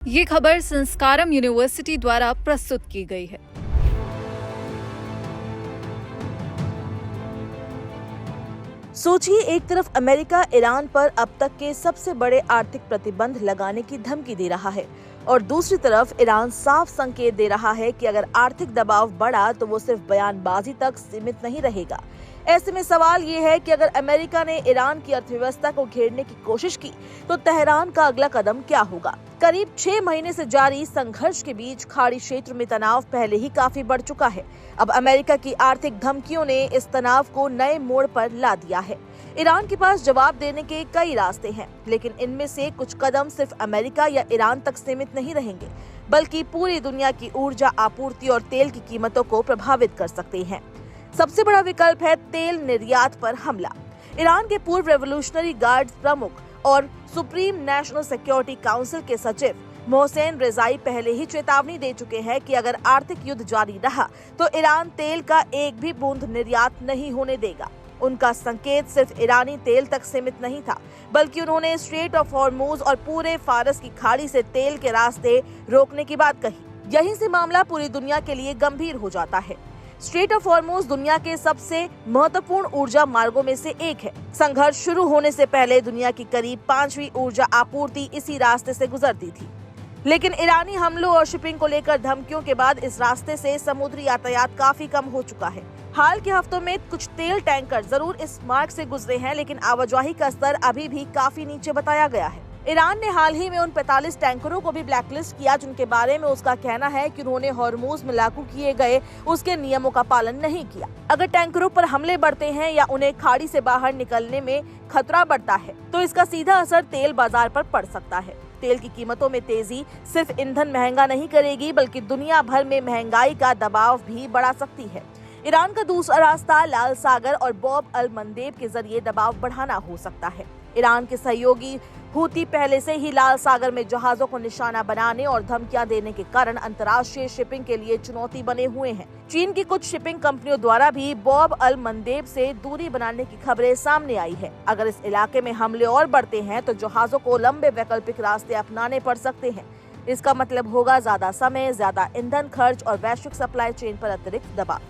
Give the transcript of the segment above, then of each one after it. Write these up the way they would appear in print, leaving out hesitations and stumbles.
ये खबर संस्कारम यूनिवर्सिटी द्वारा प्रस्तुत की गई है। सोचिए, एक तरफ अमेरिका ईरान पर अब तक के सबसे बड़े आर्थिक प्रतिबंध लगाने की धमकी दे रहा है और दूसरी तरफ ईरान साफ संकेत दे रहा है कि अगर आर्थिक दबाव बढ़ा तो वो सिर्फ बयानबाजी तक सीमित नहीं रहेगा। ऐसे में सवाल ये है कि अगर अमेरिका ने ईरान की अर्थव्यवस्था को घेरने की कोशिश की तो तेहरान का अगला कदम क्या होगा। करीब 6 महीने से जारी संघर्ष के बीच खाड़ी क्षेत्र में तनाव पहले ही काफी बढ़ चुका है। अब अमेरिका की आर्थिक धमकियों ने इस तनाव को नए मोड़ पर ला दिया है। ईरान के पास जवाब देने के कई रास्ते हैं, लेकिन इनमें से कुछ कदम सिर्फ अमेरिका या ईरान तक सीमित नहीं रहेंगे, बल्कि पूरी दुनिया की ऊर्जा आपूर्ति और तेल की कीमतों को प्रभावित कर सकते हैं। सबसे बड़ा विकल्प है तेल निर्यात पर हमला। ईरान के पूर्व रेवोल्यूशनरी गार्ड्स प्रमुख और सुप्रीम नेशनल सिक्योरिटी काउंसिल के सचिव मोहसेन रेजाई पहले ही चेतावनी दे चुके हैं कि अगर आर्थिक युद्ध जारी रहा तो ईरान तेल का एक भी बूंद निर्यात नहीं होने देगा। उनका संकेत सिर्फ ईरानी तेल तक सीमित नहीं था, बल्कि उन्होंने स्ट्रेट ऑफ हॉर्मुज और पूरे फारस की खाड़ी से तेल के रास्ते रोकने की बात कही। यहीं से मामला पूरी दुनिया के लिए गंभीर हो जाता है। स्ट्रेट ऑफ हॉर्मुज दुनिया के सबसे महत्वपूर्ण ऊर्जा मार्गों में से एक है। संघर्ष शुरू होने से पहले दुनिया की करीब 5वीं ऊर्जा आपूर्ति इसी रास्ते से गुजरती थी, लेकिन ईरानी हमलों और शिपिंग को लेकर धमकियों के बाद इस रास्ते से समुद्री यातायात काफी कम हो चुका है। हाल के हफ्तों में कुछ तेल टैंकर जरूर इस मार्ग से गुजरे हैं, लेकिन आवाजाही का स्तर अभी भी काफी नीचे बताया गया है। ईरान ने हाल ही में उन 45 टैंकरों को भी ब्लैकलिस्ट किया जिनके बारे में उसका कहना है कि उन्होंने हॉर्मुज में लागू किए गए उसके नियमों का पालन नहीं किया। अगर टैंकरों पर हमले बढ़ते हैं या उन्हें खाड़ी से बाहर निकलने में खतरा बढ़ता है तो इसका सीधा असर तेल बाजार पर पड़ सकता है। तेल की कीमतों में तेजी सिर्फ ईंधन महंगा नहीं करेगी, बल्कि दुनिया भर में महंगाई का दबाव भी बढ़ा सकती है। ईरान का दूसरा रास्ता लाल सागर और बॉब अल मंदेब के जरिए दबाव बढ़ाना हो सकता है। ईरान के सहयोगी हूती पहले से ही लाल सागर में जहाजों को निशाना बनाने और धमकियां देने के कारण अंतर्राष्ट्रीय शिपिंग के लिए चुनौती बने हुए हैं। चीन की कुछ शिपिंग कंपनियों द्वारा भी बॉब अल मंदेब से दूरी बनाने की खबरें सामने आई है। अगर इस इलाके में हमले और बढ़ते हैं तो जहाजों को लंबे वैकल्पिक रास्ते अपनाने पड़ सकते हैं। इसका मतलब होगा ज्यादा समय, ज्यादा ईंधन खर्च और वैश्विक सप्लाई चेन पर अतिरिक्त दबाव।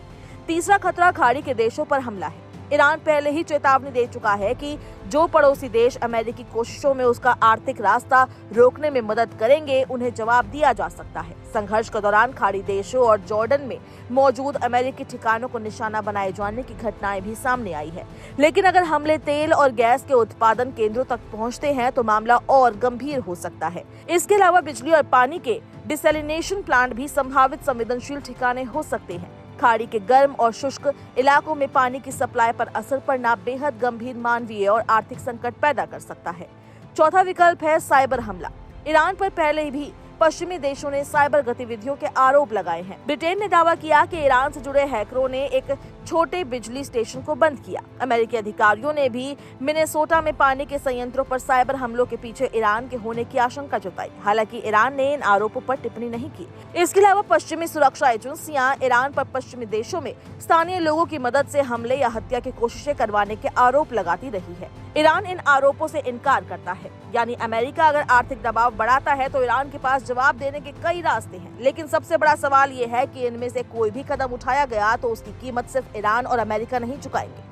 तीसरा खतरा खाड़ी के देशों पर हमला है। ईरान पहले ही चेतावनी दे चुका है कि जो पड़ोसी देश अमेरिकी कोशिशों में उसका आर्थिक रास्ता रोकने में मदद करेंगे, उन्हें जवाब दिया जा सकता है। संघर्ष के दौरान खाड़ी देशों और जॉर्डन में मौजूद अमेरिकी ठिकानों को निशाना बनाए जाने की घटनाएं भी सामने आई है। लेकिन अगर हमले तेल और गैस के उत्पादन केंद्रों तक पहुंचते हैं तो मामला और गंभीर हो सकता है। इसके अलावा बिजली और पानी के डिसैलिनेशन प्लांट भी संभावित संवेदनशील ठिकाने हो सकते हैं। खाड़ी के गर्म और शुष्क इलाकों में पानी की सप्लाई पर असर पड़ना बेहद गंभीर मानवीय और आर्थिक संकट पैदा कर सकता है। चौथा विकल्प है साइबर हमला। ईरान पर पहले भी पश्चिमी देशों ने साइबर गतिविधियों के आरोप लगाए हैं। ब्रिटेन ने दावा किया कि ईरान से जुड़े हैकरों ने एक छोटे बिजली स्टेशन को बंद किया। अमेरिकी अधिकारियों ने भी मिनेसोटा में पानी के संयंत्रों पर साइबर हमलों के पीछे ईरान के होने की आशंका जताई। हालांकि ईरान ने इन आरोपों पर टिप्पणी नहीं की। इसके अलावा पश्चिमी सुरक्षा एजेंसियां ईरान पर पश्चिमी देशों में स्थानीय लोगों की मदद से हमले या हत्या की कोशिशें करवाने के आरोप लगाती रही है। ईरान इन आरोपों से इनकार करता है। यानी अमेरिका अगर आर्थिक दबाव बढ़ाता है तो ईरान के पास जवाब देने के कई रास्ते हैं, लेकिन सबसे बड़ा सवाल ये है कि इनमें से कोई भी कदम उठाया गया तो उसकी कीमत सिर्फ ईरान और अमेरिका नहीं चुकाएंगे।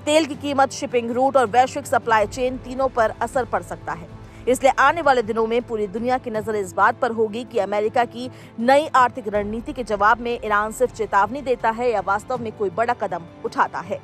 तेल की कीमत, शिपिंग रूट और वैश्विक सप्लाई चेन तीनों पर असर पड़ सकता है। इसलिए आने वाले दिनों में पूरी दुनिया की नजर इस बात पर होगी कि अमेरिका की नई आर्थिक रणनीति के जवाब में ईरान सिर्फ चेतावनी देता है या वास्तव में कोई बड़ा कदम उठाता है।